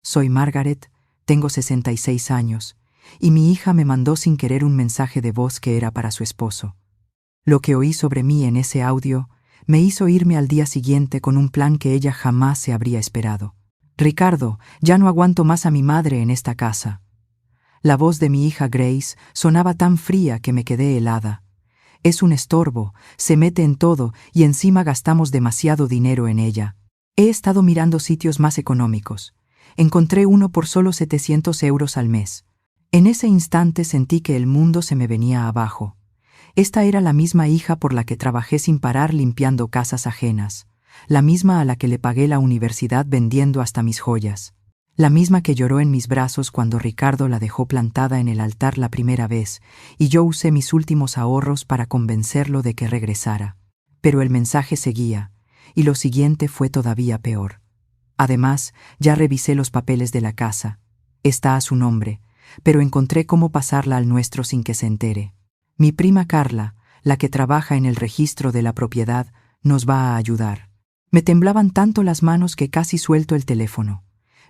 Soy Margaret, tengo 66 años, y mi hija me mandó sin querer un mensaje de voz que era para su esposo. Lo que oí sobre mí en ese audio me hizo irme al día siguiente con un plan que ella jamás se habría esperado. Ricardo, ya no aguanto más a mi madre en esta casa. La voz de mi hija Grace sonaba tan fría que me quedé helada. Es un estorbo, se mete en todo y encima gastamos demasiado dinero en ella. He estado mirando sitios más económicos. Encontré uno por solo 700 euros al mes. En ese instante sentí que el mundo se me venía abajo. Esta era la misma hija por la que trabajé sin parar limpiando casas ajenas, la misma a la que le pagué la universidad vendiendo hasta mis joyas, la misma que lloró en mis brazos cuando Ricardo la dejó plantada en el altar la primera vez y yo usé mis últimos ahorros para convencerlo de que regresara. Pero el mensaje seguía, y lo siguiente fue todavía peor. Además, ya revisé los papeles de la casa. Está a su nombre, pero encontré cómo pasarla al nuestro sin que se entere. Mi prima Carla, la que trabaja en el registro de la propiedad, nos va a ayudar. Me temblaban tanto las manos que casi suelto el teléfono.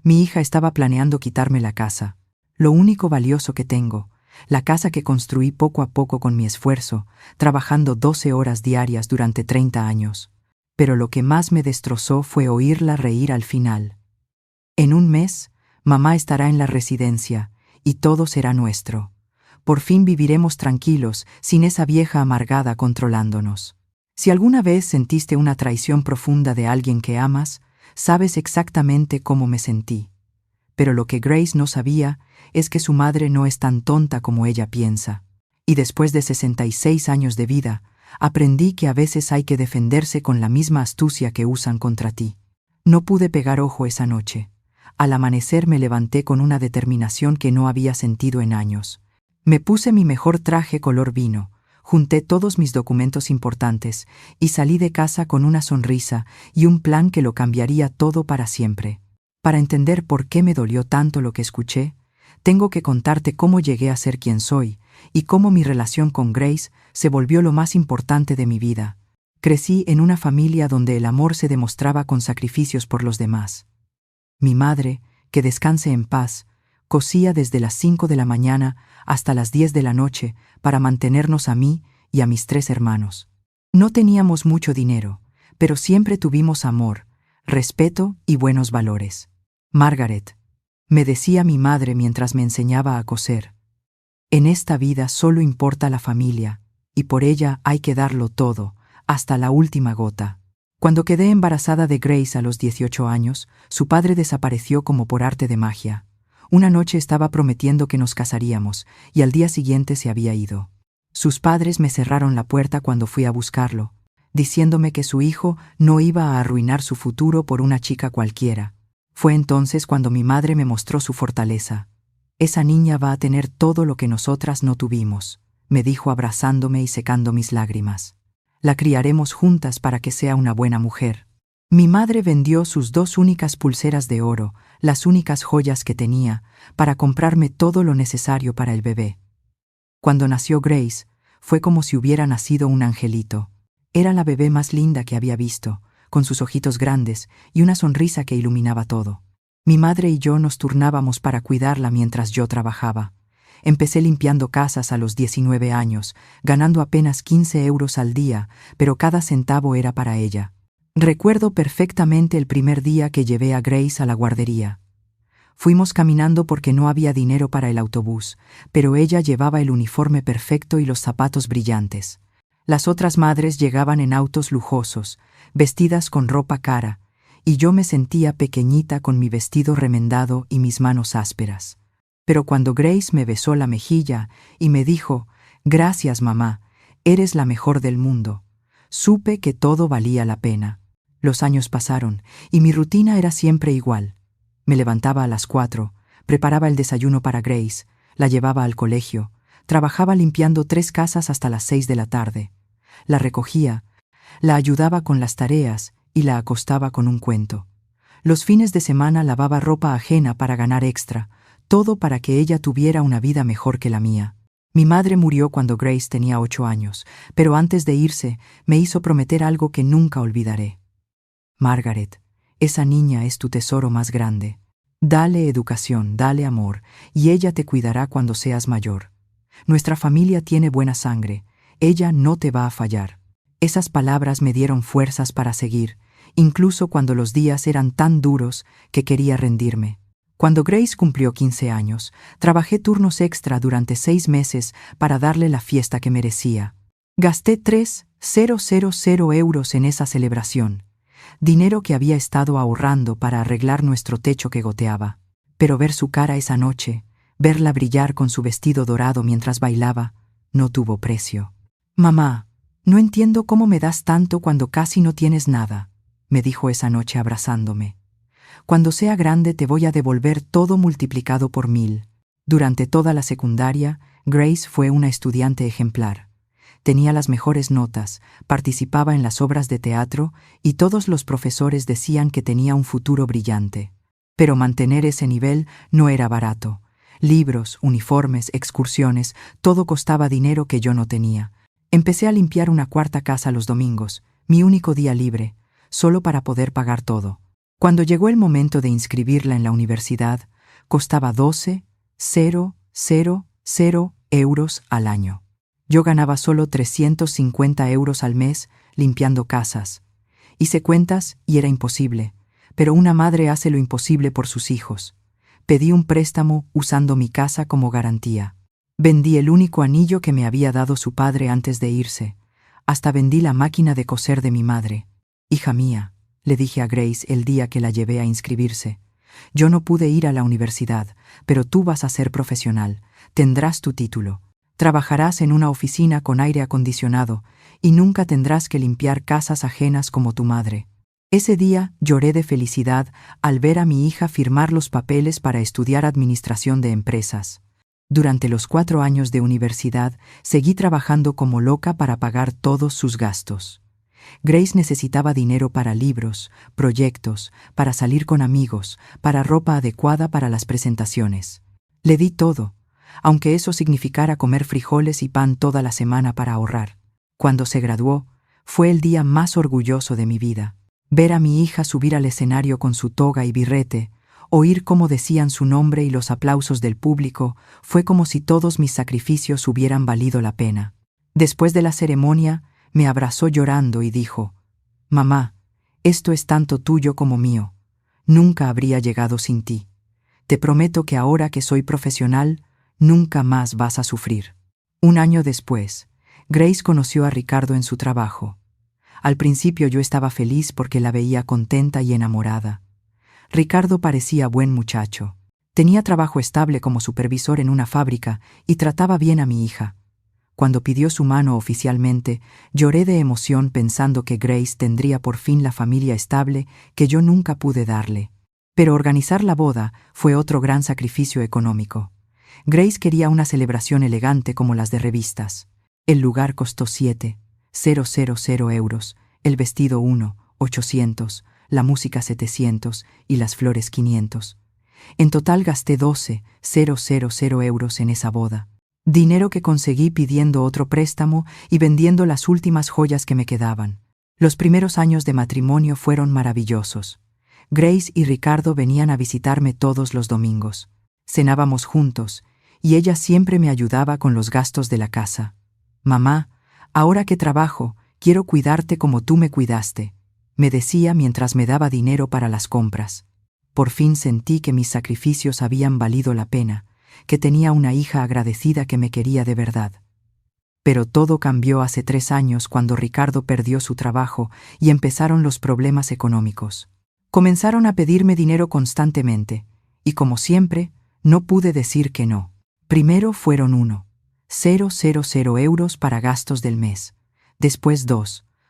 Mi hija estaba planeando quitarme la casa, lo único valioso que tengo, la casa que construí poco a poco con mi esfuerzo, trabajando 12 horas diarias durante 30 años. Pero lo que más me destrozó fue oírla reír al final. En un mes, mamá estará en la residencia y todo será nuestro. Por fin viviremos tranquilos, sin esa vieja amargada controlándonos. Si alguna vez sentiste una traición profunda de alguien que amas, sabes exactamente cómo me sentí. Pero lo que Grace no sabía es que su madre no es tan tonta como ella piensa. Y después de 66 años de vida, aprendí que a veces hay que defenderse con la misma astucia que usan contra ti. No pude pegar ojo esa noche. Al amanecer me levanté con una determinación que no había sentido en años. Me puse mi mejor traje color vino, junté todos mis documentos importantes y salí de casa con una sonrisa y un plan que lo cambiaría todo para siempre. Para entender por qué me dolió tanto lo que escuché, tengo que contarte cómo llegué a ser quien soy y cómo mi relación con Grace se volvió lo más importante de mi vida. Crecí en una familia donde el amor se demostraba con sacrificios por los demás. Mi madre, que descanse en paz, cosía desde las 5 de la mañana hasta las 10 de la noche para mantenernos a mí y a mis 3 hermanos. No teníamos mucho dinero, pero siempre tuvimos amor, respeto y buenos valores. Margaret, me decía mi madre mientras me enseñaba a coser, en esta vida solo importa la familia, y por ella hay que darlo todo, hasta la última gota. Cuando quedé embarazada de Grace a los 18 años, su padre desapareció como por arte de magia. Una noche estaba prometiendo que nos casaríamos, y al día siguiente se había ido. Sus padres me cerraron la puerta cuando fui a buscarlo, diciéndome que su hijo no iba a arruinar su futuro por una chica cualquiera. Fue entonces cuando mi madre me mostró su fortaleza. Esa niña va a tener todo lo que nosotras no tuvimos, me dijo abrazándome y secando mis lágrimas. La criaremos juntas para que sea una buena mujer. Mi madre vendió sus 2 únicas pulseras de oro, las únicas joyas que tenía, para comprarme todo lo necesario para el bebé. Cuando nació Grace, fue como si hubiera nacido un angelito. Era la bebé más linda que había visto, con sus ojitos grandes y una sonrisa que iluminaba todo. Mi madre y yo nos turnábamos para cuidarla mientras yo trabajaba. Empecé limpiando casas a los 19 años, ganando apenas 15 euros al día, pero cada centavo era para ella. Recuerdo perfectamente el primer día que llevé a Grace a la guardería. Fuimos caminando porque no había dinero para el autobús, pero ella llevaba el uniforme perfecto y los zapatos brillantes. Las otras madres llegaban en autos lujosos, vestidas con ropa cara, y yo me sentía pequeñita con mi vestido remendado y mis manos ásperas. Pero cuando Grace me besó la mejilla y me dijo, «Gracias, mamá, eres la mejor del mundo», supe que todo valía la pena. Los años pasaron y mi rutina era siempre igual. Me levantaba a las 4, preparaba el desayuno para Grace, la llevaba al colegio, trabajaba limpiando 3 casas hasta las 6 de la tarde. La recogía, la ayudaba con las tareas y la acostaba con un cuento. Los fines de semana lavaba ropa ajena para ganar extra, todo para que ella tuviera una vida mejor que la mía. Mi madre murió cuando Grace tenía 8 años, pero antes de irse me hizo prometer algo que nunca olvidaré. Margaret, esa niña es tu tesoro más grande. Dale educación, dale amor, y ella te cuidará cuando seas mayor. Nuestra familia tiene buena sangre, ella no te va a fallar. Esas palabras me dieron fuerzas para seguir, incluso cuando los días eran tan duros que quería rendirme. Cuando Grace cumplió 15 años, trabajé turnos extra durante 6 meses para darle la fiesta que merecía. Gasté 3.000 euros en esa celebración, dinero que había estado ahorrando para arreglar nuestro techo que goteaba. Pero ver su cara esa noche, verla brillar con su vestido dorado mientras bailaba, no tuvo precio. «Mamá, no entiendo cómo me das tanto cuando casi no tienes nada», me dijo esa noche abrazándome. «Cuando sea grande te voy a devolver todo multiplicado por 1000». Durante toda la secundaria, Grace fue una estudiante ejemplar. Tenía las mejores notas, participaba en las obras de teatro y todos los profesores decían que tenía un futuro brillante. Pero mantener ese nivel no era barato. Libros, uniformes, excursiones, todo costaba dinero que yo no tenía. Empecé a limpiar una cuarta casa los domingos, mi único día libre, solo para poder pagar todo. Cuando llegó el momento de inscribirla en la universidad, costaba 12.000 euros al año. Yo ganaba solo 350 euros al mes limpiando casas. Hice cuentas y era imposible, pero una madre hace lo imposible por sus hijos. Pedí un préstamo usando mi casa como garantía. Vendí el único anillo que me había dado su padre antes de irse. Hasta vendí la máquina de coser de mi madre. «Hija mía», le dije a Grace el día que la llevé a inscribirse, «yo no pude ir a la universidad, pero tú vas a ser profesional, tendrás tu título. Trabajarás en una oficina con aire acondicionado y nunca tendrás que limpiar casas ajenas como tu madre». Ese día lloré de felicidad al ver a mi hija firmar los papeles para estudiar administración de empresas. Durante los 4 años de universidad seguí trabajando como loca para pagar todos sus gastos. Grace necesitaba dinero para libros, proyectos, para salir con amigos, para ropa adecuada para las presentaciones. Le di todo, aunque eso significara comer frijoles y pan toda la semana para ahorrar. Cuando se graduó, fue el día más orgulloso de mi vida. Ver a mi hija subir al escenario con su toga y birrete, oír cómo decían su nombre y los aplausos del público, fue como si todos mis sacrificios hubieran valido la pena. Después de la ceremonia, me abrazó llorando y dijo: «Mamá, esto es tanto tuyo como mío. Nunca habría llegado sin ti. Te prometo que ahora que soy profesional, nunca más vas a sufrir». 1 año después, Grace conoció a Ricardo en su trabajo. Al principio yo estaba feliz porque la veía contenta y enamorada. Ricardo parecía buen muchacho. Tenía trabajo estable como supervisor en una fábrica y trataba bien a mi hija. Cuando pidió su mano oficialmente, lloré de emoción pensando que Grace tendría por fin la familia estable que yo nunca pude darle. Pero organizar la boda fue otro gran sacrificio económico. Grace quería una celebración elegante como las de revistas. El lugar costó 7.000 euros, el vestido 800, la música 700 y las flores 500. En total gasté 12.000 euros en esa boda. Dinero que conseguí pidiendo otro préstamo y vendiendo las últimas joyas que me quedaban. Los primeros años de matrimonio fueron maravillosos. Grace y Ricardo venían a visitarme todos los domingos. Cenábamos juntos y ella siempre me ayudaba con los gastos de la casa. «Mamá, ahora que trabajo, quiero cuidarte como tú me cuidaste», me decía mientras me daba dinero para las compras. Por fin sentí que mis sacrificios habían valido la pena, que tenía una hija agradecida que me quería de verdad. Pero todo cambió hace 3 años cuando Ricardo perdió su trabajo y empezaron los problemas económicos. Comenzaron a pedirme dinero constantemente, y como siempre, no pude decir que no. Primero fueron 1.000 euros para gastos del mes, después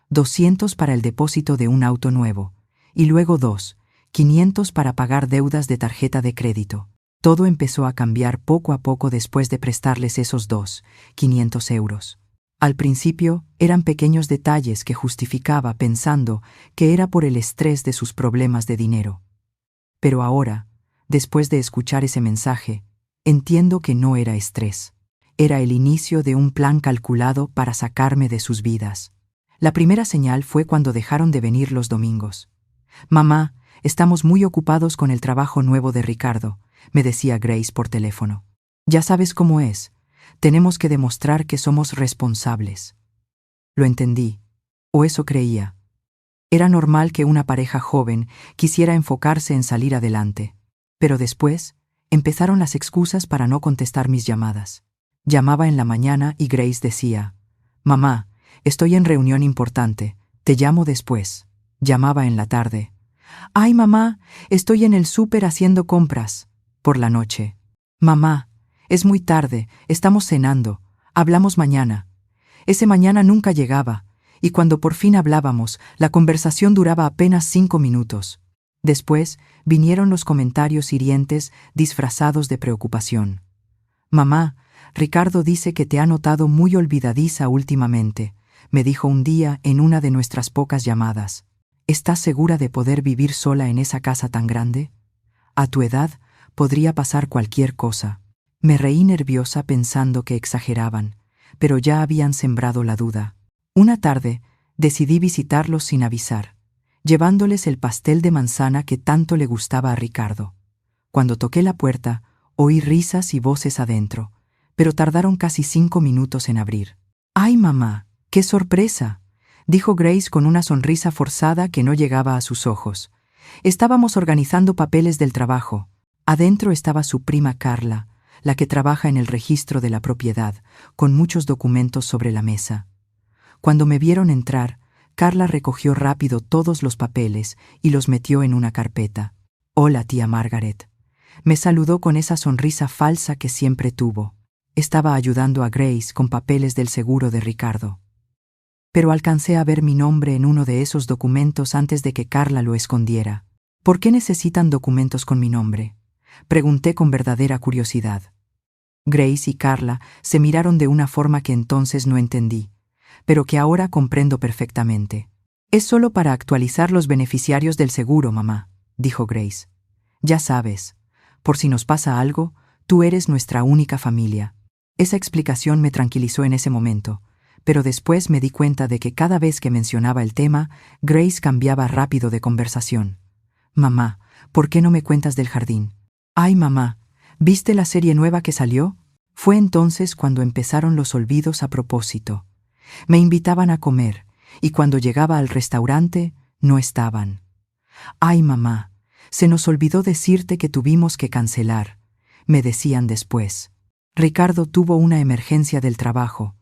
200 para el depósito de un auto nuevo, y luego 500 para pagar deudas de tarjeta de crédito. Todo empezó a cambiar poco a poco después de prestarles esos 500 euros. Al principio eran pequeños detalles que justificaba pensando que era por el estrés de sus problemas de dinero. Pero ahora, después de escuchar ese mensaje, entiendo que no era estrés. Era el inicio de un plan calculado para sacarme de sus vidas. La primera señal fue cuando dejaron de venir los domingos. «Mamá, Estamos muy ocupados con el trabajo nuevo de Ricardo, me decía Grace por teléfono. Ya sabes cómo es. Tenemos que demostrar que somos responsables. Lo entendí, o eso creía. Era normal que una pareja joven quisiera enfocarse en salir adelante. Pero después, empezaron las excusas para no contestar mis llamadas. Llamaba en la mañana y Grace decía, «Mamá, estoy en reunión importante, te llamo después». Llamaba en la tarde. «Ay, mamá, estoy en el súper haciendo compras». Por la noche. «Mamá, es muy tarde, estamos cenando, hablamos mañana». Ese mañana nunca llegaba, y cuando por fin hablábamos, la conversación duraba apenas 5 minutos. Después vinieron los comentarios hirientes disfrazados de preocupación. «Mamá, Ricardo dice que te ha notado muy olvidadiza últimamente», me dijo un día en una de nuestras pocas llamadas. «¿Estás segura de poder vivir sola en esa casa tan grande? A tu edad podría pasar cualquier cosa». Me reí nerviosa pensando que exageraban, pero ya habían sembrado la duda. Una tarde decidí visitarlos sin avisar, llevándoles el pastel de manzana que tanto le gustaba a Ricardo. Cuando toqué la puerta, oí risas y voces adentro, pero tardaron casi 5 minutos en abrir. «¡Ay, mamá! ¡Qué sorpresa!», dijo Grace con una sonrisa forzada que no llegaba a sus ojos. Estábamos organizando papeles del trabajo. Adentro estaba su prima Carla, la que trabaja en el registro de la propiedad, con muchos documentos sobre la mesa. Cuando me vieron entrar, Carla recogió rápido todos los papeles y los metió en una carpeta. «Hola, tía Margaret». Me saludó con esa sonrisa falsa que siempre tuvo. Estaba ayudando a Grace con papeles del seguro de Ricardo. Pero alcancé a ver mi nombre en uno de esos documentos antes de que Carla lo escondiera. «¿Por qué necesitan documentos con mi nombre?», pregunté con verdadera curiosidad. Grace y Carla se miraron de una forma que entonces no entendí, pero que ahora comprendo perfectamente. «Es solo para actualizar los beneficiarios del seguro, mamá», dijo Grace. «Ya sabes, por si nos pasa algo, tú eres nuestra única familia». Esa explicación me tranquilizó en ese momento, pero después me di cuenta de que cada vez que mencionaba el tema, Grace cambiaba rápido de conversación. «Mamá, ¿por qué no me cuentas del jardín?». «Ay, mamá, ¿viste la serie nueva que salió?». Fue entonces cuando empezaron los olvidos a propósito. Me invitaban a comer, y cuando llegaba al restaurante, no estaban. «Ay, mamá, se nos olvidó decirte que tuvimos que cancelar», me decían después. «Ricardo tuvo una emergencia del trabajo.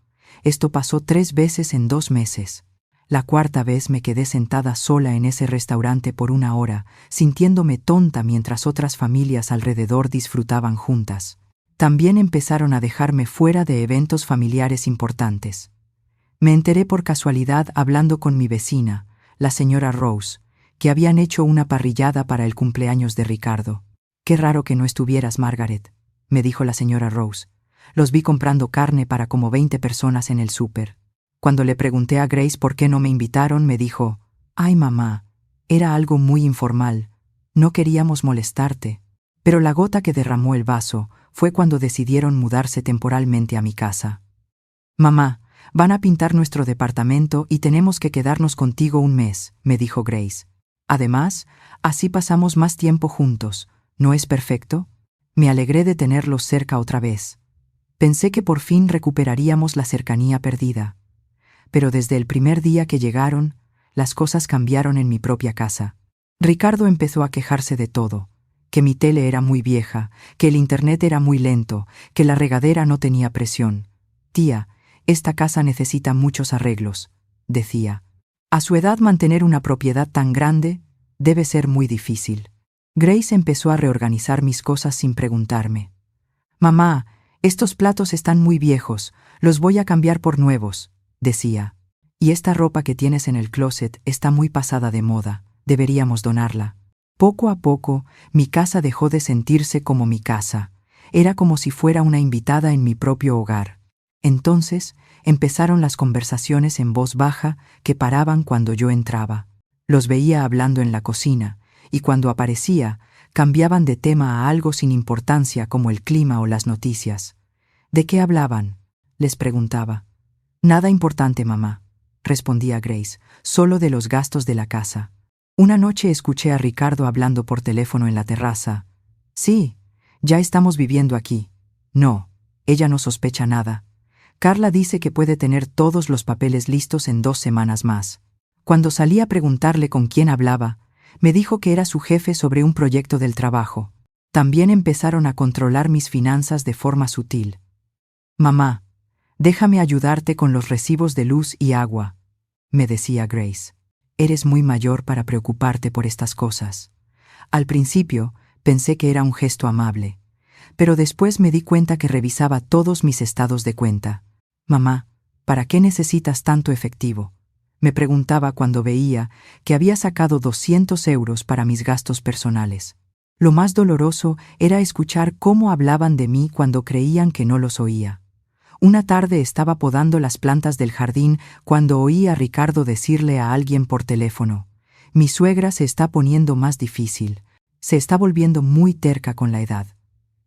Esto pasó 3 veces en 2 meses. La cuarta vez me quedé sentada sola en ese restaurante por 1 hora, sintiéndome tonta mientras otras familias alrededor disfrutaban juntas. También empezaron a dejarme fuera de eventos familiares importantes. Me enteré por casualidad hablando con mi vecina, la señora Rose, que habían hecho una parrillada para el cumpleaños de Ricardo. «Qué raro que no estuvieras, Margaret», me dijo la señora Rose. «Los vi comprando carne para como 20 personas en el súper». Cuando le pregunté a Grace por qué no me invitaron, me dijo, «Ay, mamá, era algo muy informal. No queríamos molestarte». Pero la gota que derramó el vaso fue cuando decidieron mudarse temporalmente a mi casa. «Mamá, van a pintar nuestro departamento y tenemos que quedarnos contigo 1 mes», me dijo Grace. «Además, así pasamos más tiempo juntos. ¿No es perfecto?». Me alegré de tenerlos cerca otra vez. Pensé que por fin recuperaríamos la cercanía perdida. Pero desde el primer día que llegaron, las cosas cambiaron en mi propia casa. Ricardo empezó a quejarse de todo, que mi tele era muy vieja, que el internet era muy lento, que la regadera no tenía presión. «Tía, esta casa necesita muchos arreglos», decía. «A su edad mantener una propiedad tan grande debe ser muy difícil». Grace empezó a reorganizar mis cosas sin preguntarme. «Mamá, estos platos están muy viejos, los voy a cambiar por nuevos», decía. «Y esta ropa que tienes en el closet está muy pasada de moda, deberíamos donarla». Poco a poco, mi casa dejó de sentirse como mi casa. Era como si fuera una invitada en mi propio hogar. Entonces empezaron las conversaciones en voz baja que paraban cuando yo entraba. Los veía hablando en la cocina, y cuando aparecía, cambiaban de tema a algo sin importancia como el clima o las noticias. «¿De qué hablaban?», les preguntaba. «Nada importante, mamá», respondía Grace, «solo de los gastos de la casa». Una noche escuché a Ricardo hablando por teléfono en la terraza. Sí, ya estamos viviendo aquí. No, ella no sospecha nada. Carla dice que puede tener todos los papeles listos en 2 semanas más. Cuando salí a preguntarle con quién hablaba, me dijo que era su jefe sobre un proyecto del trabajo. También empezaron a controlar mis finanzas de forma sutil. Mamá, déjame ayudarte con los recibos de luz y agua, me decía Grace. Eres muy mayor para preocuparte por estas cosas. Al principio, pensé que era un gesto amable, pero después me di cuenta que revisaba todos mis estados de cuenta. Mamá, ¿para qué necesitas tanto efectivo?, me preguntaba cuando veía que había sacado 200 euros para mis gastos personales. Lo más doloroso era escuchar cómo hablaban de mí cuando creían que no los oía. Una tarde estaba podando las plantas del jardín cuando oí a Ricardo decirle a alguien por teléfono: «Mi suegra se está poniendo más difícil. Se está volviendo muy terca con la edad».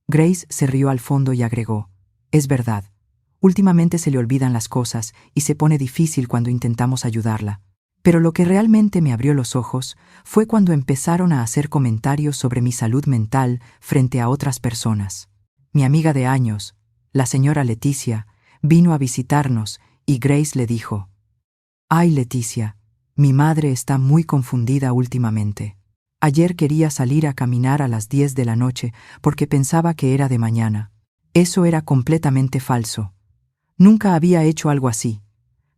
Grace se rió al fondo y agregó: «Es verdad. Últimamente se le olvidan las cosas y se pone difícil cuando intentamos ayudarla». Pero lo que realmente me abrió los ojos fue cuando empezaron a hacer comentarios sobre mi salud mental frente a otras personas. Mi amiga de años, la señora Leticia, vino a visitarnos y Grace le dijo: «Ay, Leticia, mi madre está muy confundida últimamente. Ayer quería salir a caminar a las 10 de la noche porque pensaba que era de mañana. Eso era completamente falso. Nunca había hecho algo así,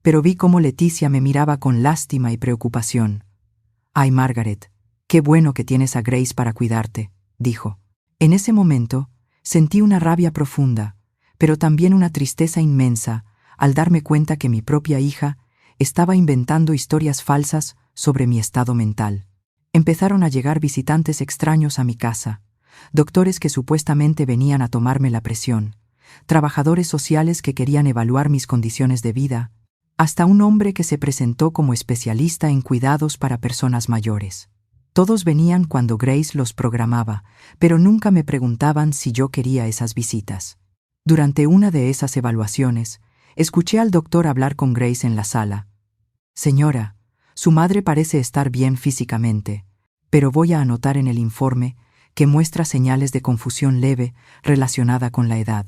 pero vi cómo Leticia me miraba con lástima y preocupación. «Ay, Margaret, qué bueno que tienes a Grace para cuidarte», dijo. En ese momento, sentí una rabia profunda, pero también una tristeza inmensa al darme cuenta que mi propia hija estaba inventando historias falsas sobre mi estado mental. Empezaron a llegar visitantes extraños a mi casa, doctores que supuestamente venían a tomarme la presión, trabajadores sociales que querían evaluar mis condiciones de vida, hasta un hombre que se presentó como especialista en cuidados para personas mayores. Todos venían cuando Grace los programaba, pero nunca me preguntaban si yo quería esas visitas. Durante una de esas evaluaciones, escuché al doctor hablar con Grace en la sala. «Señora, su madre parece estar bien físicamente, pero voy a anotar en el informe que muestra señales de confusión leve relacionada con la edad».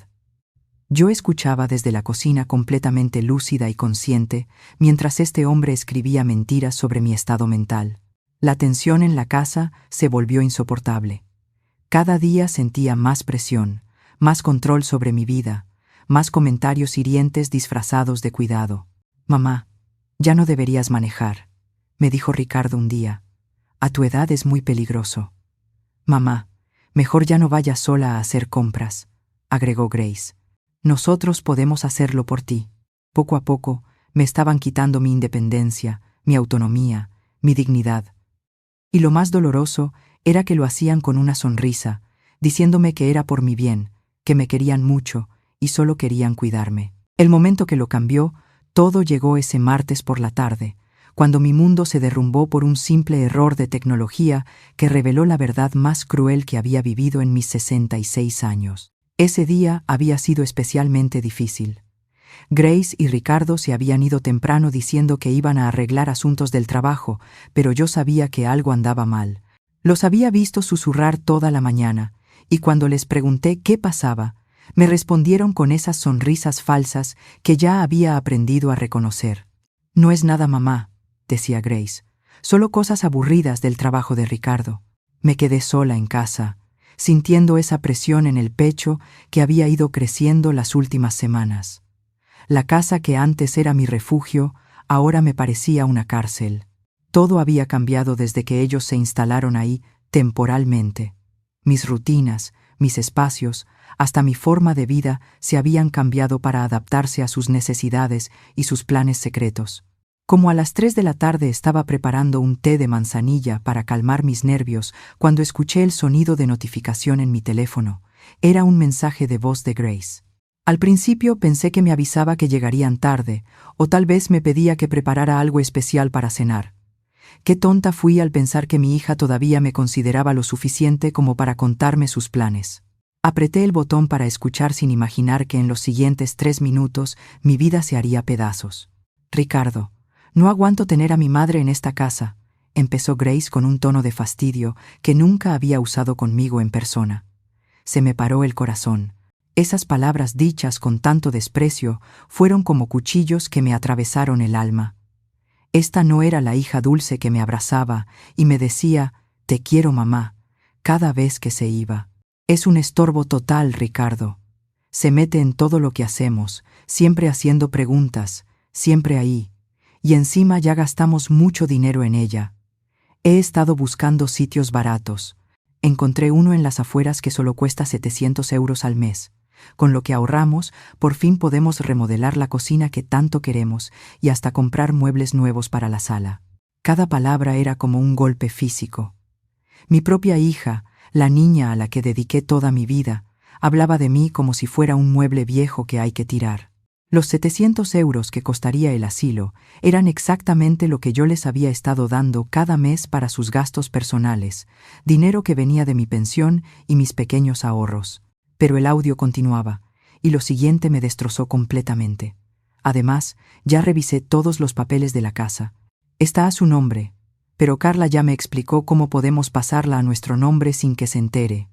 Yo escuchaba desde la cocina completamente lúcida y consciente mientras este hombre escribía mentiras sobre mi estado mental. La tensión en la casa se volvió insoportable. Cada día sentía más presión, más control sobre mi vida, más comentarios hirientes disfrazados de cuidado. «Mamá, ya no deberías manejar», me dijo Ricardo un día. «A tu edad es muy peligroso». «Mamá, mejor ya no vayas sola a hacer compras», agregó Grace. «Nosotros podemos hacerlo por ti». Poco a poco me estaban quitando mi independencia, mi autonomía, mi dignidad. Y lo más doloroso era que lo hacían con una sonrisa, diciéndome que era por mi bien, que me querían mucho y solo querían cuidarme. El momento que lo cambió, todo llegó ese martes por la tarde, cuando mi mundo se derrumbó por un simple error de tecnología que reveló la verdad más cruel que había vivido en mis 66 años. Ese día había sido especialmente difícil. Grace y Ricardo se habían ido temprano diciendo que iban a arreglar asuntos del trabajo, pero yo sabía que algo andaba mal. Los había visto susurrar toda la mañana, y cuando les pregunté qué pasaba, me respondieron con esas sonrisas falsas que ya había aprendido a reconocer. «No es nada, mamá», decía Grace, «solo cosas aburridas del trabajo de Ricardo». Me quedé sola en casa, sintiendo esa presión en el pecho que había ido creciendo las últimas semanas. La casa que antes era mi refugio, ahora me parecía una cárcel. Todo había cambiado desde que ellos se instalaron ahí temporalmente. Mis rutinas, mis espacios, hasta mi forma de vida se habían cambiado para adaptarse a sus necesidades y sus planes secretos. Como a las 3 de la tarde estaba preparando un té de manzanilla para calmar mis nervios cuando escuché el sonido de notificación en mi teléfono. Era un mensaje de voz de Grace. Al principio pensé que me avisaba que llegarían tarde, o tal vez me pedía que preparara algo especial para cenar. Qué tonta fui al pensar que mi hija todavía me consideraba lo suficiente como para contarme sus planes. Apreté el botón para escuchar sin imaginar que en los siguientes 3 minutos mi vida se haría pedazos. «Ricardo, no aguanto tener a mi madre en esta casa», empezó Grace con un tono de fastidio que nunca había usado conmigo en persona. Se me paró el corazón. Esas palabras dichas con tanto desprecio fueron como cuchillos que me atravesaron el alma. Esta no era la hija dulce que me abrazaba y me decía, «Te quiero, mamá», cada vez que se iba. Es un estorbo total, Ricardo. Se mete en todo lo que hacemos, siempre haciendo preguntas, siempre ahí. Y encima ya gastamos mucho dinero en ella. He estado buscando sitios baratos. Encontré uno en las afueras que solo cuesta 700 euros al mes. Con lo que ahorramos, por fin podemos remodelar la cocina que tanto queremos y hasta comprar muebles nuevos para la sala. Cada palabra era como un golpe físico. Mi propia hija, la niña a la que dediqué toda mi vida, hablaba de mí como si fuera un mueble viejo que hay que tirar. Los 700 euros que costaría el asilo eran exactamente lo que yo les había estado dando cada mes para sus gastos personales, dinero que venía de mi pensión y mis pequeños ahorros. Pero el audio continuaba, y lo siguiente me destrozó completamente. Además, ya revisé todos los papeles de la casa. Está a su nombre, pero Carla ya me explicó cómo podemos pasarla a nuestro nombre sin que se entere.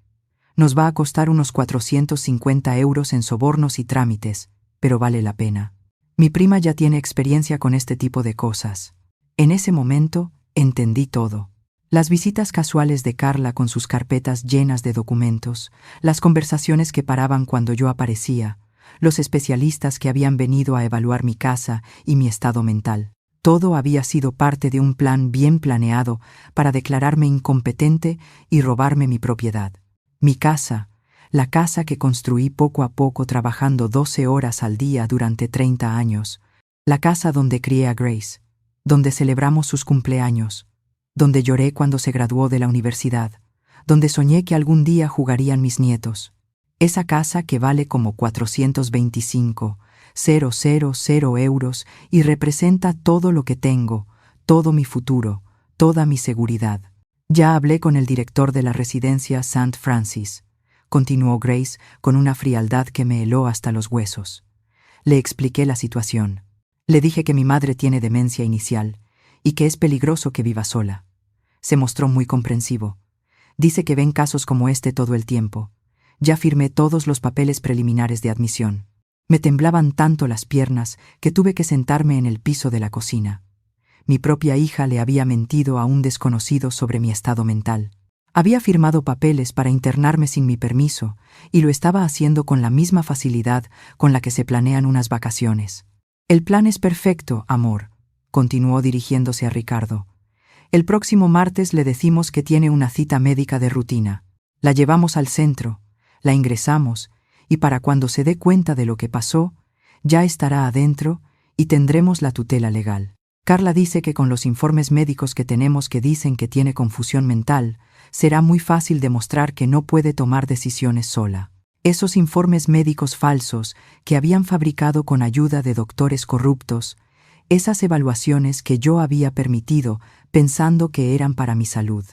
Nos va a costar unos 450 euros en sobornos y trámites, pero vale la pena. Mi prima ya tiene experiencia con este tipo de cosas. En ese momento, entendí todo. Las visitas casuales de Carla con sus carpetas llenas de documentos, las conversaciones que paraban cuando yo aparecía, los especialistas que habían venido a evaluar mi casa y mi estado mental. Todo había sido parte de un plan bien planeado para declararme incompetente y robarme mi propiedad. Mi casa, la casa que construí poco a poco trabajando 12 horas al día durante 30 años, la casa donde crié a Grace, donde celebramos sus cumpleaños, donde lloré cuando se graduó de la universidad, donde soñé que algún día jugarían mis nietos. Esa casa que vale como 425,000 euros y representa todo lo que tengo, todo mi futuro, toda mi seguridad. Ya hablé con el director de la residencia St. Francis, continuó Grace con una frialdad que me heló hasta los huesos. Le expliqué la situación. Le dije que mi madre tiene demencia inicial y que es peligroso que viva sola. Se mostró muy comprensivo. Dice que ven casos como este todo el tiempo. Ya firmé todos los papeles preliminares de admisión. Me temblaban tanto las piernas que tuve que sentarme en el piso de la cocina. Mi propia hija le había mentido a un desconocido sobre mi estado mental. Había firmado papeles para internarme sin mi permiso y lo estaba haciendo con la misma facilidad con la que se planean unas vacaciones. El plan es perfecto, amor, continuó dirigiéndose a Ricardo. El próximo martes le decimos que tiene una cita médica de rutina. La llevamos al centro, la ingresamos y para cuando se dé cuenta de lo que pasó, ya estará adentro y tendremos la tutela legal. Carla dice que con los informes médicos que tenemos que dicen que tiene confusión mental, será muy fácil demostrar que no puede tomar decisiones sola. Esos informes médicos falsos que habían fabricado con ayuda de doctores corruptos, esas evaluaciones que yo había permitido pensando que eran para mi salud.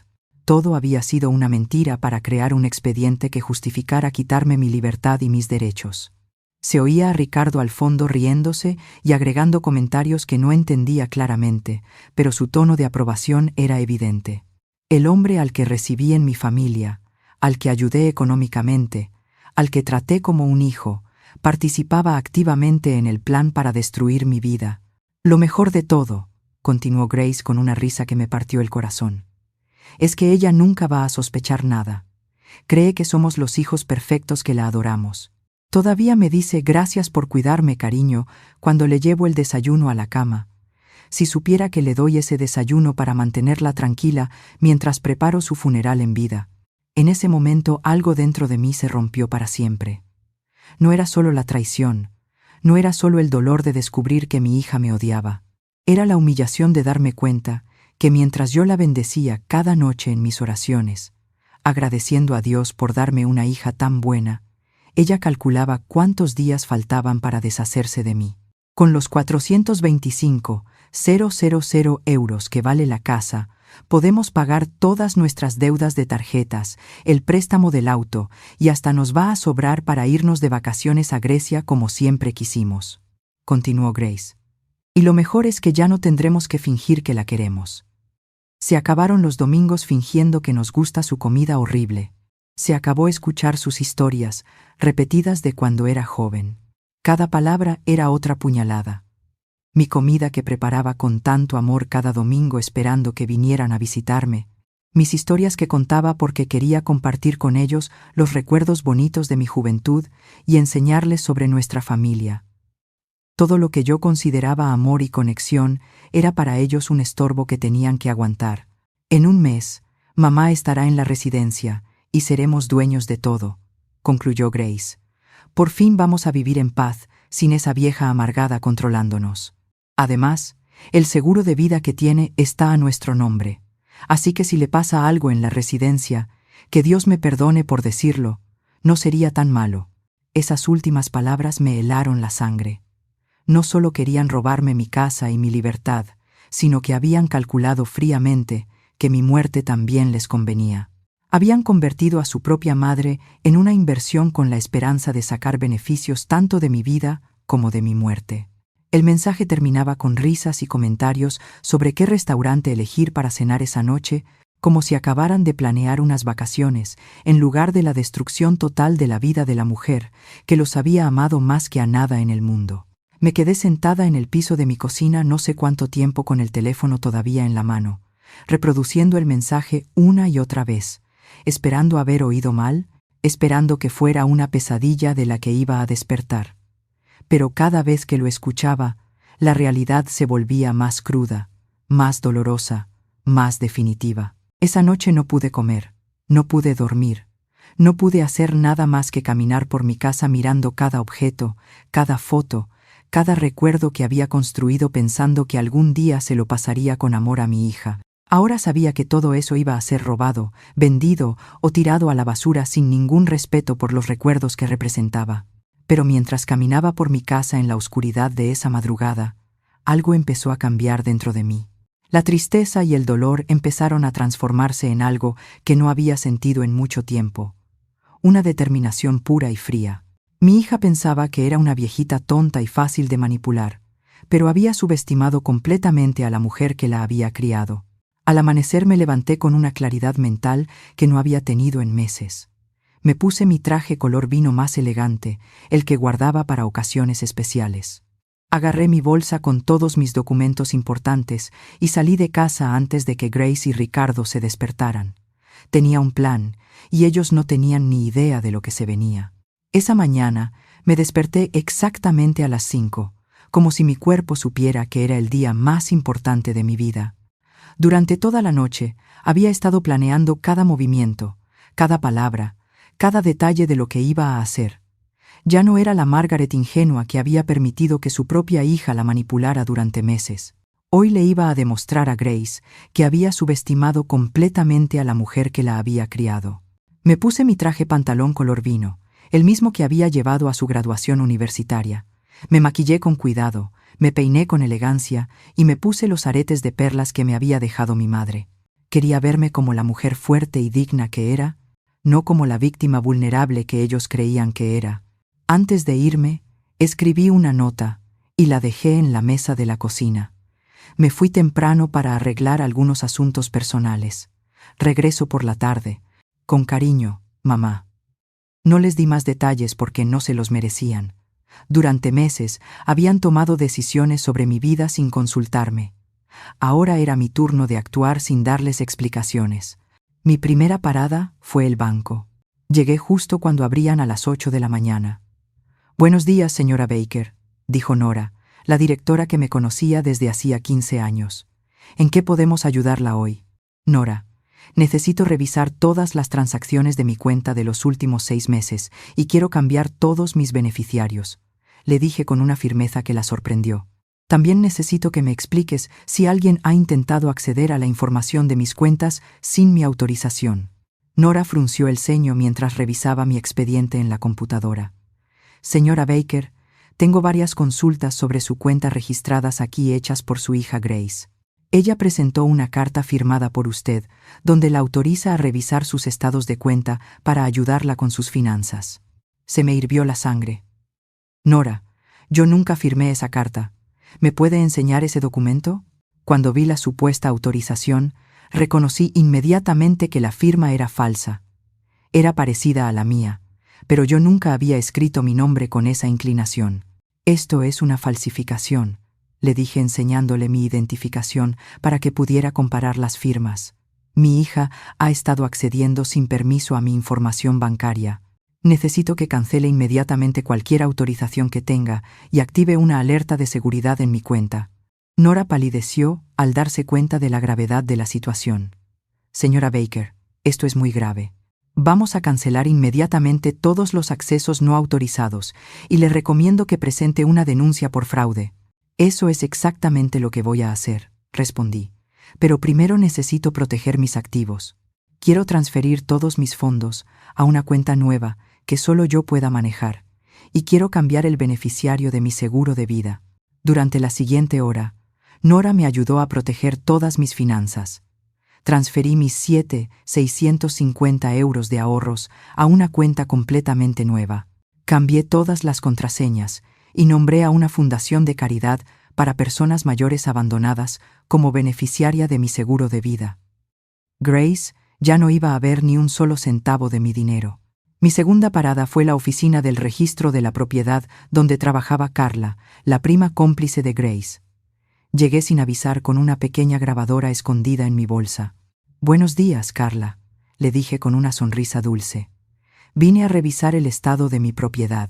Todo había sido una mentira para crear un expediente que justificara quitarme mi libertad y mis derechos. Se oía a Ricardo al fondo riéndose y agregando comentarios que no entendía claramente, pero su tono de aprobación era evidente. El hombre al que recibí en mi familia, al que ayudé económicamente, al que traté como un hijo, participaba activamente en el plan para destruir mi vida. Lo mejor de todo, continuó Grace con una risa que me partió el corazón, es que ella nunca va a sospechar nada. Cree que somos los hijos perfectos que la adoramos. Todavía me dice gracias por cuidarme, cariño, cuando le llevo el desayuno a la cama. Si supiera que le doy ese desayuno para mantenerla tranquila mientras preparo su funeral en vida. En ese momento algo dentro de mí se rompió para siempre. No era solo la traición, no era solo el dolor de descubrir que mi hija me odiaba. Era la humillación de darme cuenta que mientras yo la bendecía cada noche en mis oraciones, agradeciendo a Dios por darme una hija tan buena, ella calculaba cuántos días faltaban para deshacerse de mí. Con los 425,000 euros que vale la casa, podemos pagar todas nuestras deudas de tarjetas, el préstamo del auto y hasta nos va a sobrar para irnos de vacaciones a Grecia como siempre quisimos, continuó Grace. Y lo mejor es que ya no tendremos que fingir que la queremos. Se acabaron los domingos fingiendo que nos gusta su comida horrible. Se acabó escuchar sus historias, repetidas de cuando era joven. Cada palabra era otra puñalada. Mi comida que preparaba con tanto amor cada domingo esperando que vinieran a visitarme. Mis historias que contaba porque quería compartir con ellos los recuerdos bonitos de mi juventud y enseñarles sobre nuestra familia. Todo lo que yo consideraba amor y conexión era para ellos un estorbo que tenían que aguantar. En un mes, mamá estará en la residencia y seremos dueños de todo, concluyó Grace. Por fin vamos a vivir en paz, sin esa vieja amargada controlándonos. Además, el seguro de vida que tiene está a nuestro nombre. Así que si le pasa algo en la residencia, que Dios me perdone por decirlo, no sería tan malo. Esas últimas palabras me helaron la sangre. No solo querían robarme mi casa y mi libertad, sino que habían calculado fríamente que mi muerte también les convenía. Habían convertido a su propia madre en una inversión con la esperanza de sacar beneficios tanto de mi vida como de mi muerte. El mensaje terminaba con risas y comentarios sobre qué restaurante elegir para cenar esa noche, como si acabaran de planear unas vacaciones, en lugar de la destrucción total de la vida de la mujer, que los había amado más que a nada en el mundo. Me quedé sentada en el piso de mi cocina no sé cuánto tiempo con el teléfono todavía en la mano, reproduciendo el mensaje una y otra vez, esperando haber oído mal, esperando que fuera una pesadilla de la que iba a despertar. Pero cada vez que lo escuchaba, la realidad se volvía más cruda, más dolorosa, más definitiva. Esa noche no pude comer, no pude dormir, no pude hacer nada más que caminar por mi casa mirando cada objeto, cada foto, cada recuerdo que había construido pensando que algún día se lo pasaría con amor a mi hija. Ahora sabía que todo eso iba a ser robado, vendido o tirado a la basura sin ningún respeto por los recuerdos que representaba. Pero mientras caminaba por mi casa en la oscuridad de esa madrugada, algo empezó a cambiar dentro de mí. La tristeza y el dolor empezaron a transformarse en algo que no había sentido en mucho tiempo. Una determinación pura y fría. Mi hija pensaba que era una viejita tonta y fácil de manipular, pero había subestimado completamente a la mujer que la había criado. Al amanecer me levanté con una claridad mental que no había tenido en meses. Me puse mi traje color vino más elegante, el que guardaba para ocasiones especiales. Agarré mi bolsa con todos mis documentos importantes y salí de casa antes de que Grace y Ricardo se despertaran. Tenía un plan, y ellos no tenían ni idea de lo que se venía. Esa mañana me desperté exactamente a las 5, como si mi cuerpo supiera que era el día más importante de mi vida. Durante toda la noche había estado planeando cada movimiento, cada palabra, cada detalle de lo que iba a hacer. Ya no era la Margaret ingenua que había permitido que su propia hija la manipulara durante meses. Hoy le iba a demostrar a Grace que había subestimado completamente a la mujer que la había criado. Me puse mi traje pantalón color vino, el mismo que había llevado a su graduación universitaria. Me maquillé con cuidado, me peiné con elegancia y me puse los aretes de perlas que me había dejado mi madre. Quería verme como la mujer fuerte y digna que era, no como la víctima vulnerable que ellos creían que era. Antes de irme, escribí una nota y la dejé en la mesa de la cocina. Me fui temprano para arreglar algunos asuntos personales. Regreso por la tarde. Con cariño, mamá. No les di más detalles porque no se los merecían. Durante meses habían tomado decisiones sobre mi vida sin consultarme. Ahora era mi turno de actuar sin darles explicaciones. Mi primera parada fue el banco. Llegué justo cuando abrían a las 8 de la mañana. «Buenos días, señora Baker», dijo Nora, la directora que me conocía desde hacía 15 años. «¿En qué podemos ayudarla hoy?» «Nora, necesito revisar todas las transacciones de mi cuenta de los últimos 6 meses y quiero cambiar todos mis beneficiarios», le dije con una firmeza que la sorprendió. «También necesito que me expliques si alguien ha intentado acceder a la información de mis cuentas sin mi autorización». Nora frunció el ceño mientras revisaba mi expediente en la computadora. «Señora Baker, tengo varias consultas sobre su cuenta registradas aquí hechas por su hija Grace. Ella presentó una carta firmada por usted, donde la autoriza a revisar sus estados de cuenta para ayudarla con sus finanzas». Se me hirvió la sangre. «Nora, yo nunca firmé esa carta. ¿Me puede enseñar ese documento?» Cuando vi la supuesta autorización, Reconocí inmediatamente que la firma era falsa. Era parecida a la mía, pero yo nunca había escrito mi nombre con esa inclinación. Esto es una falsificación, le dije enseñándole mi identificación para que pudiera comparar las firmas. Mi hija ha estado accediendo sin permiso a mi información bancaria. Necesito que cancele inmediatamente cualquier autorización que tenga y active una alerta de seguridad en mi cuenta. Nora palideció al darse cuenta de la gravedad de la situación. Señora Baker, esto es muy grave. Vamos a cancelar inmediatamente todos los accesos no autorizados y le recomiendo que presente una denuncia por fraude. Eso es exactamente lo que voy a hacer, respondí. Pero primero necesito proteger mis activos. Quiero transferir todos mis fondos a una cuenta nueva que solo yo pueda manejar, y quiero cambiar el beneficiario de mi seguro de vida. Durante la siguiente hora, Nora me ayudó a proteger todas mis finanzas. Transferí mis 7,650 euros de ahorros a una cuenta completamente nueva. Cambié todas las contraseñas y nombré a una fundación de caridad para personas mayores abandonadas como beneficiaria de mi seguro de vida. Grace ya no iba a ver ni un solo centavo de mi dinero. Mi segunda parada fue la oficina del registro de la propiedad donde trabajaba Carla, la prima cómplice de Grace. Llegué sin avisar con una pequeña grabadora escondida en mi bolsa. «Buenos días, Carla», le dije con una sonrisa dulce. «Vine a revisar el estado de mi propiedad.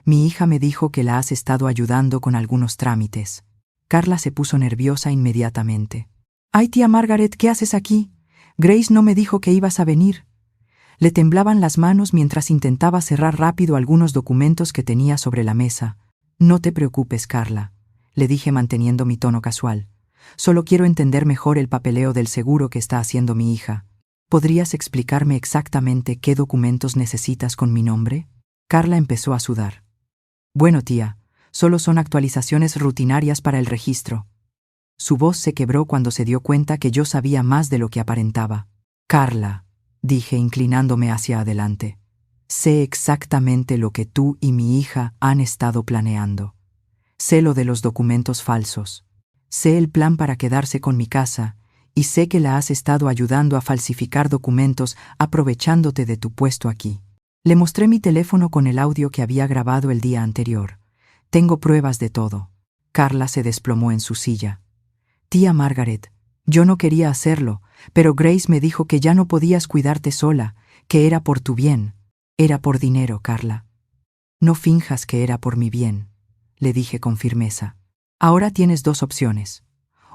Mi hija me dijo que la has estado ayudando con algunos trámites». Carla se puso nerviosa inmediatamente. «Ay, tía Margaret, ¿qué haces aquí? Grace no me dijo que ibas a venir». Le temblaban las manos mientras intentaba cerrar rápido algunos documentos que tenía sobre la mesa. «No te preocupes, Carla», le dije manteniendo mi tono casual. «Solo quiero entender mejor el papeleo del seguro que está haciendo mi hija. ¿Podrías explicarme exactamente qué documentos necesitas con mi nombre?» Carla empezó a sudar. «Bueno, tía, solo son actualizaciones rutinarias para el registro». Su voz se quebró cuando se dio cuenta que yo sabía más de lo que aparentaba. «Carla», dije inclinándome hacia adelante, «sé exactamente lo que tú y mi hija han estado planeando. Sé lo de los documentos falsos. Sé el plan para quedarse con mi casa y sé que la has estado ayudando a falsificar documentos aprovechándote de tu puesto aquí». Le mostré mi teléfono con el audio que había grabado el día anterior. «Tengo pruebas de todo». Carla se desplomó en su silla. «Tía Margaret, yo no quería hacerlo, pero Grace me dijo que ya no podías cuidarte sola, que era por tu bien». «Era por dinero, Carla». «No finjas que era por mi bien», le dije con firmeza. «Ahora tienes dos opciones.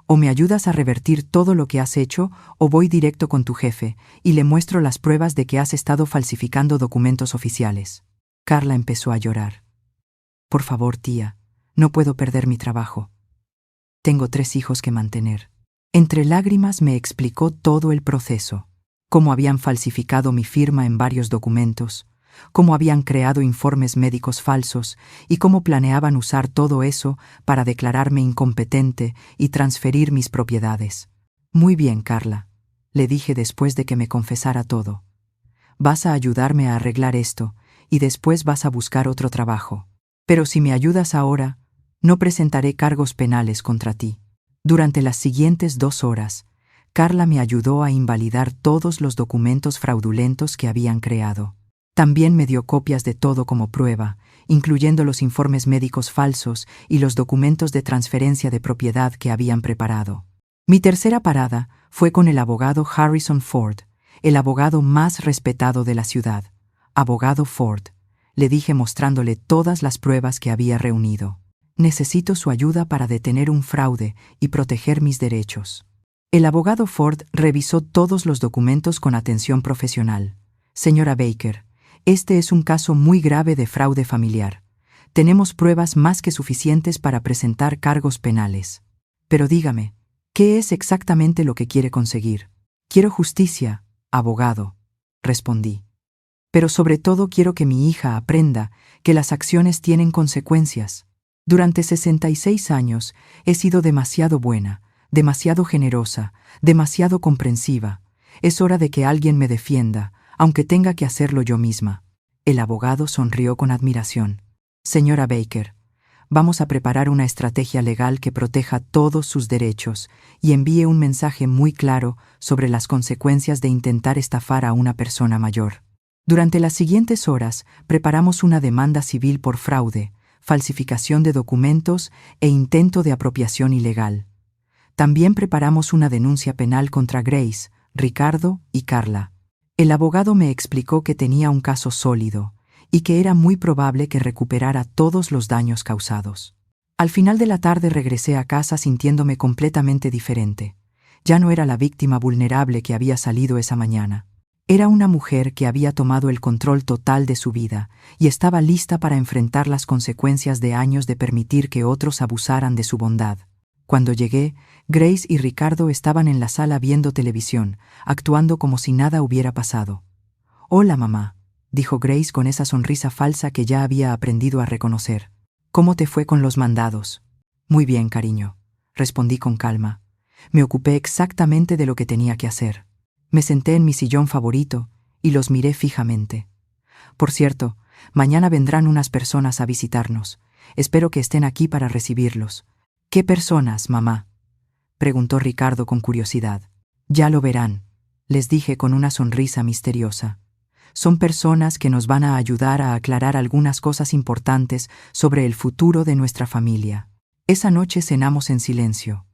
O me ayudas a revertir todo lo que has hecho, o voy directo con tu jefe y le muestro las pruebas de que has estado falsificando documentos oficiales». Carla empezó a llorar. «Por favor, tía, no puedo perder mi trabajo. Tengo 3 hijos que mantener». Entre lágrimas me explicó todo el proceso, cómo habían falsificado mi firma en varios documentos, cómo habían creado informes médicos falsos y cómo planeaban usar todo eso para declararme incompetente y transferir mis propiedades. «Muy bien, Carla», le dije después de que me confesara todo. «Vas a ayudarme a arreglar esto y después vas a buscar otro trabajo. Pero si me ayudas ahora, no presentaré cargos penales contra ti». Durante las siguientes 2 horas, Carla me ayudó a invalidar todos los documentos fraudulentos que habían creado. También me dio copias de todo como prueba, incluyendo los informes médicos falsos y los documentos de transferencia de propiedad que habían preparado. Mi tercera parada fue con el abogado Harrison Ford, el abogado más respetado de la ciudad. «Abogado Ford», le dije mostrándole todas las pruebas que había reunido. «Necesito su ayuda para detener un fraude y proteger mis derechos». El abogado Ford revisó todos los documentos con atención profesional. «Señora Baker, este es un caso muy grave de fraude familiar. Tenemos pruebas más que suficientes para presentar cargos penales. Pero dígame, ¿qué es exactamente lo que quiere conseguir?» «Quiero justicia, abogado», respondí. «Pero sobre todo quiero que mi hija aprenda que las acciones tienen consecuencias. Durante 66 años he sido demasiado buena, demasiado generosa, demasiado comprensiva. Es hora de que alguien me defienda, aunque tenga que hacerlo yo misma». El abogado sonrió con admiración. «Señora Baker, Vamos a preparar una estrategia legal que proteja todos sus derechos y envíe un mensaje muy claro sobre las consecuencias de intentar estafar a una persona mayor. Durante las siguientes horas, preparamos una demanda civil por fraude, falsificación de documentos e intento de apropiación ilegal. También preparamos una denuncia penal contra Grace, Ricardo y Carla. El abogado me explicó que tenía un caso sólido y que era muy probable que recuperara todos los daños causados. Al final de la tarde regresé a casa sintiéndome completamente diferente. Ya no era la víctima vulnerable que había salido esa mañana. Era una mujer que había tomado el control total de su vida y estaba lista para enfrentar las consecuencias de años de permitir que otros abusaran de su bondad. Cuando llegué, Grace y Ricardo estaban en la sala viendo televisión, actuando como si nada hubiera pasado. «Hola, mamá», dijo Grace con esa sonrisa falsa que ya había aprendido a reconocer. «¿Cómo te fue con los mandados?» «Muy bien, cariño», respondí con calma. Me ocupé exactamente de lo que tenía que hacer. Me senté en mi sillón favorito y los miré fijamente. «Por cierto, mañana vendrán unas personas a visitarnos. Espero que estén aquí para recibirlos». «¿Qué personas, mamá?», preguntó Ricardo con curiosidad. «Ya lo verán», les dije con una sonrisa misteriosa. «Son personas que nos van a ayudar a aclarar algunas cosas importantes sobre el futuro de nuestra familia». Esa noche cenamos en silencio.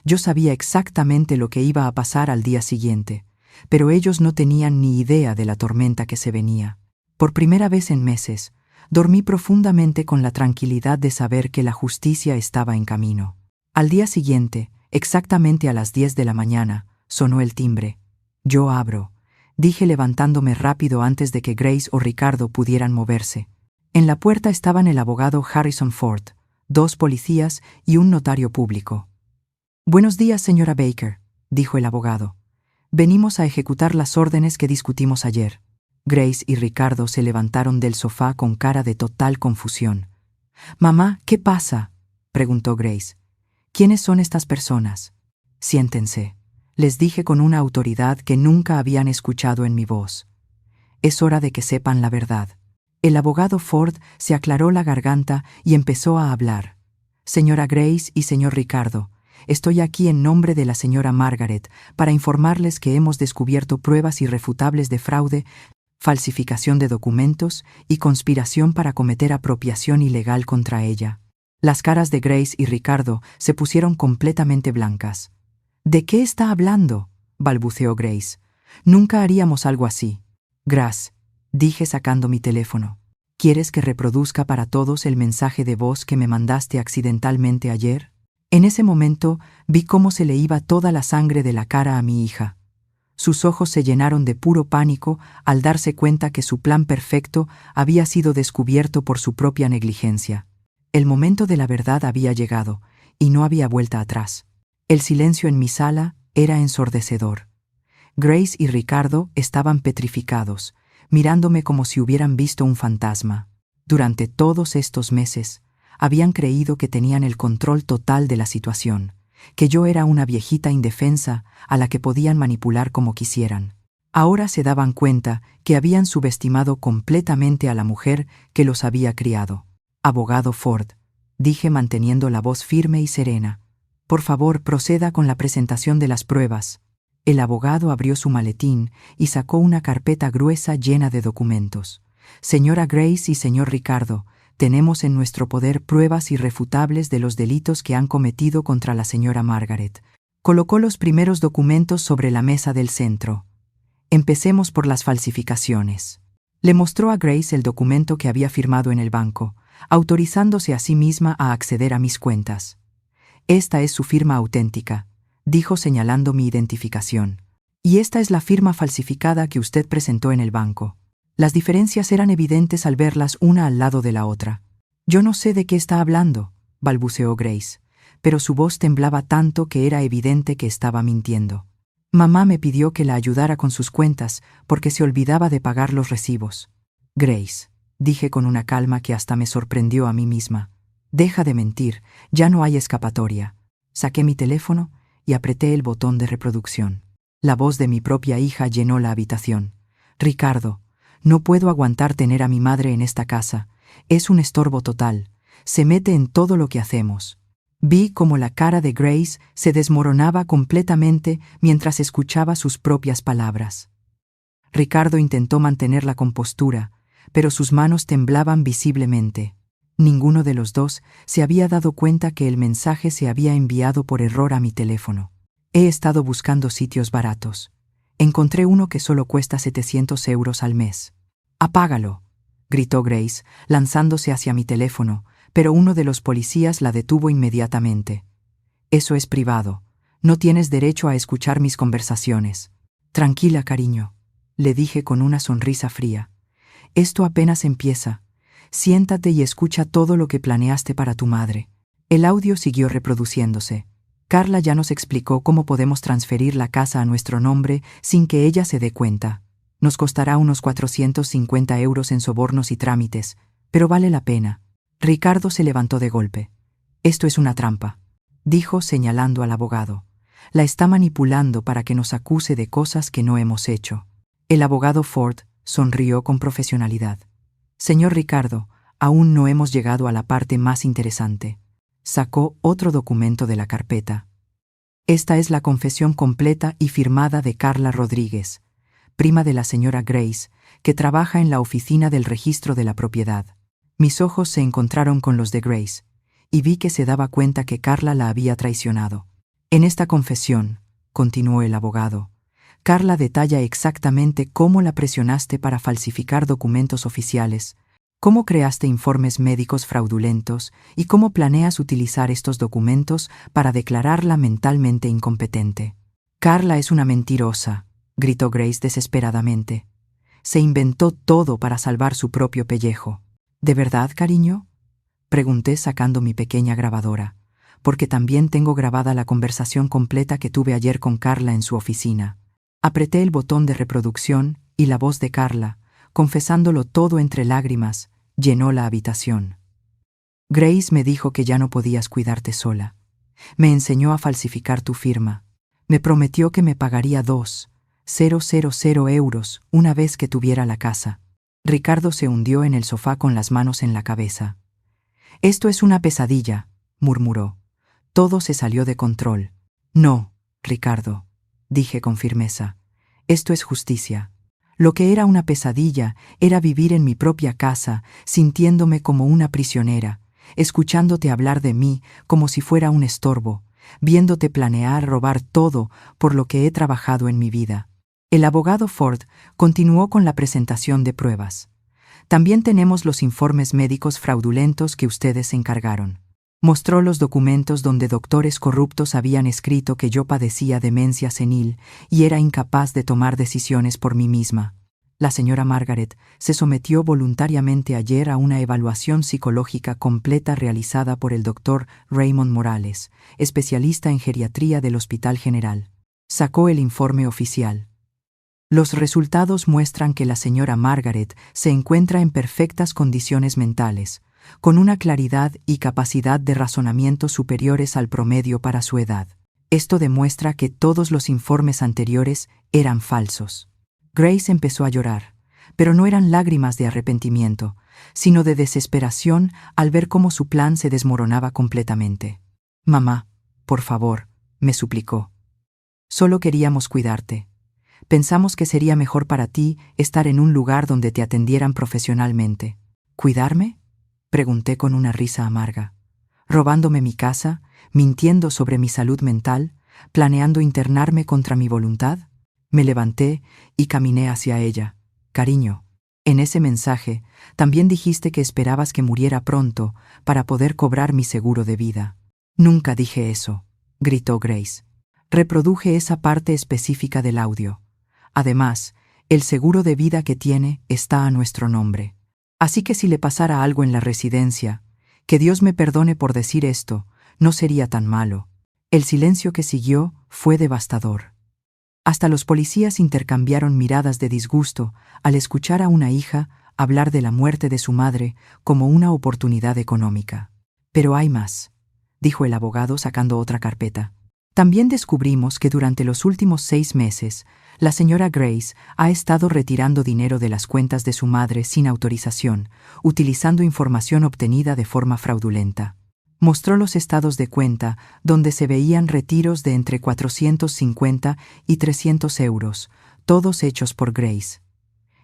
Yo sabía exactamente lo que iba a pasar al día siguiente, pero ellos no tenían ni idea de la tormenta que se venía. Por primera vez en meses, dormí profundamente con la tranquilidad de saber que la justicia estaba en camino. Al día siguiente, exactamente a las 10 de la mañana, sonó el timbre. «Yo abro», dije levantándome rápido antes de que Grace o Ricardo pudieran moverse. En la puerta estaban el abogado Harrison Ford, 2 policías y un notario público. «Buenos días, señora Baker», dijo el abogado. «Venimos a ejecutar las órdenes que discutimos ayer». Grace y Ricardo se levantaron del sofá con cara de total confusión. «Mamá, ¿qué pasa?», preguntó Grace. «¿Quiénes son estas personas?». «Siéntense», les dije con una autoridad que nunca habían escuchado en mi voz. «Es hora de que sepan la verdad». El abogado Ford se aclaró la garganta y empezó a hablar. «Señora Grace y señor Ricardo, estoy aquí en nombre de la señora Margaret para informarles que hemos descubierto pruebas irrefutables de fraude, falsificación de documentos y conspiración para cometer apropiación ilegal contra ella». Las caras de Grace y Ricardo se pusieron completamente blancas. «¿De qué está hablando?», balbuceó Grace. «Nunca haríamos algo así». «Grace», dije sacando mi teléfono. «¿Quieres que reproduzca para todos el mensaje de voz que me mandaste accidentalmente ayer?». En ese momento vi cómo se le iba toda la sangre de la cara a mi hija. Sus ojos se llenaron de puro pánico al darse cuenta que su plan perfecto había sido descubierto por su propia negligencia. El momento de la verdad había llegado, y no había vuelta atrás. El silencio en mi sala era ensordecedor. Grace y Ricardo estaban petrificados, mirándome como si hubieran visto un fantasma. Durante todos estos meses, habían creído que tenían el control total de la situación, que yo era una viejita indefensa a la que podían manipular como quisieran. Ahora se daban cuenta que habían subestimado completamente a la mujer que los había criado. «Abogado Ford», dije manteniendo la voz firme y serena, «por favor, proceda con la presentación de las pruebas». El abogado abrió su maletín y sacó una carpeta gruesa llena de documentos. «Señora Grace y señor Ricardo, tenemos en nuestro poder pruebas irrefutables de los delitos que han cometido contra la señora Margaret». Colocó los primeros documentos sobre la mesa del centro. «Empecemos por las falsificaciones». Le mostró a Grace el documento que había firmado en el banco, autorizándose a sí misma a acceder a mis cuentas. «Esta es su firma auténtica», dijo señalando mi identificación. «Y esta es la firma falsificada que usted presentó en el banco». Las diferencias eran evidentes al verlas una al lado de la otra. «Yo no sé de qué está hablando», balbuceó Grace, pero su voz temblaba tanto que era evidente que estaba mintiendo. «Mamá me pidió que la ayudara con sus cuentas porque se olvidaba de pagar los recibos». «Grace», dije con una calma que hasta me sorprendió a mí misma, «deja de mentir, ya no hay escapatoria». Saqué mi teléfono y apreté el botón de reproducción. La voz de mi propia hija llenó la habitación. «Ricardo, no puedo aguantar tener a mi madre en esta casa. Es un estorbo total. Se mete en todo lo que hacemos. Vi cómo la cara de Grace se desmoronaba completamente mientras escuchaba sus propias palabras. Ricardo intentó mantener la compostura, pero sus manos temblaban visiblemente. Ninguno de los dos se había dado cuenta que el mensaje se había enviado por error a mi teléfono. He estado buscando sitios baratos. Encontré uno que solo cuesta 700 euros al mes. «¡Apágalo!», gritó Grace, lanzándose hacia mi teléfono, pero uno de los policías la detuvo inmediatamente. «Eso es privado. No tienes derecho a escuchar mis conversaciones». «Tranquila, cariño», le dije con una sonrisa fría. «Esto apenas empieza. Siéntate y escucha todo lo que planeaste para tu madre». El audio siguió reproduciéndose. Carla ya nos explicó cómo podemos transferir la casa a nuestro nombre sin que ella se dé cuenta. Nos costará unos 450 euros en sobornos y trámites, pero vale la pena. Ricardo se levantó de golpe. «Esto es una trampa», dijo señalando al abogado. «La está manipulando para que nos acuse de cosas que no hemos hecho». El abogado Ford sonrió con profesionalidad. «Señor Ricardo, aún no hemos llegado a la parte más interesante». Sacó otro documento de la carpeta. «Esta es la confesión completa y firmada de Carla Rodríguez, prima de la señora Grace, que trabaja en la oficina del registro de la propiedad». Mis ojos se encontraron con los de Grace, y vi que se daba cuenta que Carla la había traicionado. «En esta confesión», continuó el abogado, «Carla detalla exactamente cómo la presionaste para falsificar documentos oficiales, cómo creaste informes médicos fraudulentos y cómo planeas utilizar estos documentos para declararla mentalmente incompetente». «Carla es una mentirosa», gritó Grace desesperadamente. «Se inventó todo para salvar su propio pellejo». «¿De verdad, cariño?», pregunté sacando mi pequeña grabadora, porque también tengo grabada la conversación completa que tuve ayer con Carla en su oficina. Apreté el botón de reproducción y la voz de Carla, confesándolo todo entre lágrimas, llenó la habitación. «Grace me dijo que ya no podías cuidarte sola. Me enseñó a falsificar tu firma. Me prometió que me pagaría 2.000 euros una vez que tuviera la casa». Ricardo se hundió en el sofá con las manos en la cabeza. «Esto es una pesadilla», murmuró. «Todo se salió de control». «No, Ricardo», dije con firmeza. «Esto es justicia. Lo que era una pesadilla era vivir en mi propia casa, sintiéndome como una prisionera, escuchándote hablar de mí como si fuera un estorbo, viéndote planear robar todo por lo que he trabajado en mi vida». El abogado Ford continuó con la presentación de pruebas. «También tenemos los informes médicos fraudulentos que ustedes encargaron». Mostró los documentos donde doctores corruptos habían escrito que yo padecía demencia senil y era incapaz de tomar decisiones por mí misma. La señora Margaret se sometió voluntariamente ayer a una evaluación psicológica completa realizada por el doctor Raymond Morales, especialista en geriatría del Hospital General. Sacó el informe oficial. Los resultados muestran que la señora Margaret se encuentra en perfectas condiciones mentales, con una claridad y capacidad de razonamiento superiores al promedio para su edad. Esto demuestra que todos los informes anteriores eran falsos. Grace empezó a llorar, pero no eran lágrimas de arrepentimiento, sino de desesperación al ver cómo su plan se desmoronaba completamente. «Mamá, por favor», me suplicó. «Solo queríamos cuidarte. Pensamos que sería mejor para ti estar en un lugar donde te atendieran profesionalmente». «¿Cuidarme?», pregunté con una risa amarga. «¿Robándome mi casa, mintiendo sobre mi salud mental, planeando internarme contra mi voluntad?» Me levanté y caminé hacia ella. «Cariño, en ese mensaje también dijiste que esperabas que muriera pronto para poder cobrar mi seguro de vida». «Nunca dije eso», gritó Grace. «Reproduje esa parte específica del audio. Además, el seguro de vida que tiene está a nuestro nombre. Así que si le pasara algo en la residencia, que Dios me perdone por decir esto, no sería tan malo». El silencio que siguió fue devastador. Hasta los policías intercambiaron miradas de disgusto al escuchar a una hija hablar de la muerte de su madre como una oportunidad económica. «Pero hay más», dijo el abogado sacando otra carpeta. «También descubrimos que durante los últimos 6 meses, La señora Grace ha estado retirando dinero de las cuentas de su madre sin autorización, utilizando información obtenida de forma fraudulenta. Mostró los estados de cuenta donde se veían retiros de entre 450 y 300 euros, todos hechos por Grace.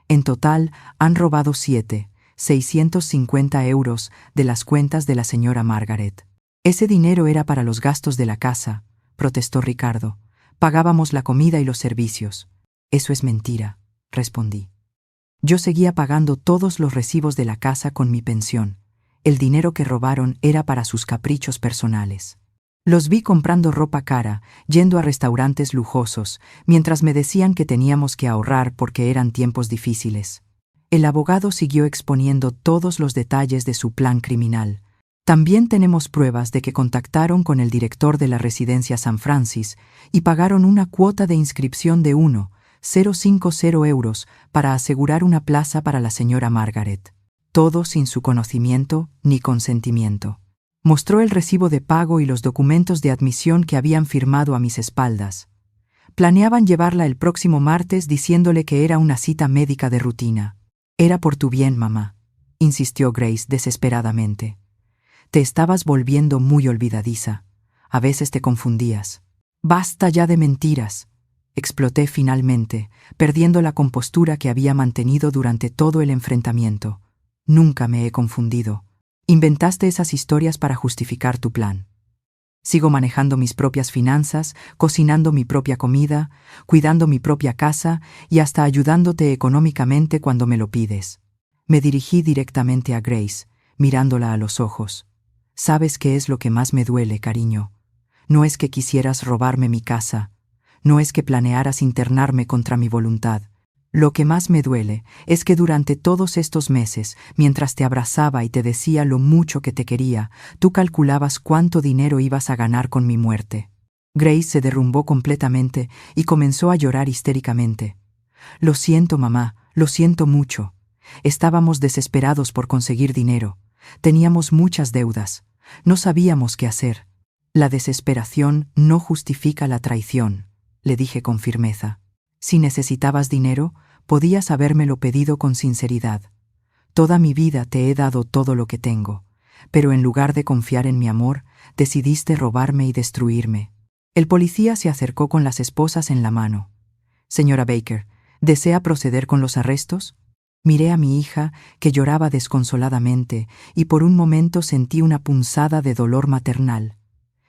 En total, han robado 650 euros de las cuentas de la señora Margaret. Ese dinero era para los gastos de la casa, protestó Ricardo. Pagábamos la comida y los servicios. Eso es mentira, respondí. Yo seguía pagando todos los recibos de la casa con mi pensión. El dinero que robaron era para sus caprichos personales. Los vi comprando ropa cara, yendo a restaurantes lujosos, mientras me decían que teníamos que ahorrar porque eran tiempos difíciles. El abogado siguió exponiendo todos los detalles de su plan criminal. También tenemos pruebas de que contactaron con el director de la residencia San Francis y pagaron una cuota de inscripción de 1,050 euros para asegurar una plaza para la señora Margaret. Todo sin su conocimiento ni consentimiento. Mostró el recibo de pago y los documentos de admisión que habían firmado a mis espaldas. Planeaban llevarla el próximo martes diciéndole que era una cita médica de rutina. Era por tu bien, mamá, insistió Grace desesperadamente. Te estabas volviendo muy olvidadiza. A veces te confundías. Basta ya de mentiras, exploté finalmente, perdiendo la compostura que había mantenido durante todo el enfrentamiento. Nunca me he confundido. Inventaste esas historias para justificar tu plan. Sigo manejando mis propias finanzas, cocinando mi propia comida, cuidando mi propia casa y hasta ayudándote económicamente cuando me lo pides. Me dirigí directamente a Grace, mirándola a los ojos. ¿Sabes qué es lo que más me duele, cariño? No es que quisieras robarme mi casa, no es que planearas internarme contra mi voluntad. Lo que más me duele es que durante todos estos meses, mientras te abrazaba y te decía lo mucho que te quería, tú calculabas cuánto dinero ibas a ganar con mi muerte. Grace se derrumbó completamente y comenzó a llorar histéricamente. Lo siento, mamá, lo siento mucho. Estábamos desesperados por conseguir dinero. Teníamos muchas deudas. No sabíamos qué hacer. La desesperación no justifica la traición, le dije con firmeza. Si necesitabas dinero, podías habérmelo pedido con sinceridad. Toda mi vida te he dado todo lo que tengo, pero en lugar de confiar en mi amor, decidiste robarme y destruirme. El policía se acercó con las esposas en la mano. Señora Baker, ¿desea proceder con los arrestos? Miré a mi hija, que lloraba desconsoladamente, y por un momento sentí una punzada de dolor maternal.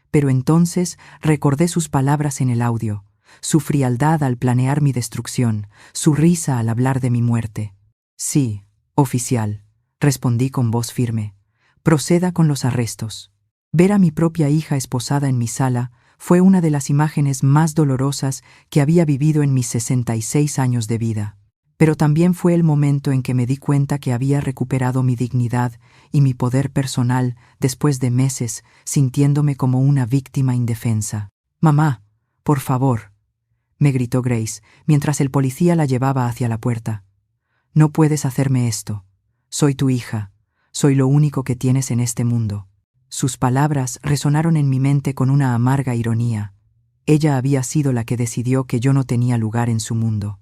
Pero entonces recordé sus palabras en el audio, su frialdad al planear mi destrucción, su risa al hablar de mi muerte. Sí, oficial, respondí con voz firme. Proceda con los arrestos. Ver a mi propia hija esposada en mi sala fue una de las imágenes más dolorosas que había vivido en mis 66 años de vida. Pero también fue el momento en que me di cuenta que había recuperado mi dignidad y mi poder personal después de meses sintiéndome como una víctima indefensa. Mamá, por favor, me gritó Grace, mientras el policía la llevaba hacia la puerta. No puedes hacerme esto. Soy tu hija. Soy lo único que tienes en este mundo. Sus palabras resonaron en mi mente con una amarga ironía. Ella había sido la que decidió que yo no tenía lugar en su mundo.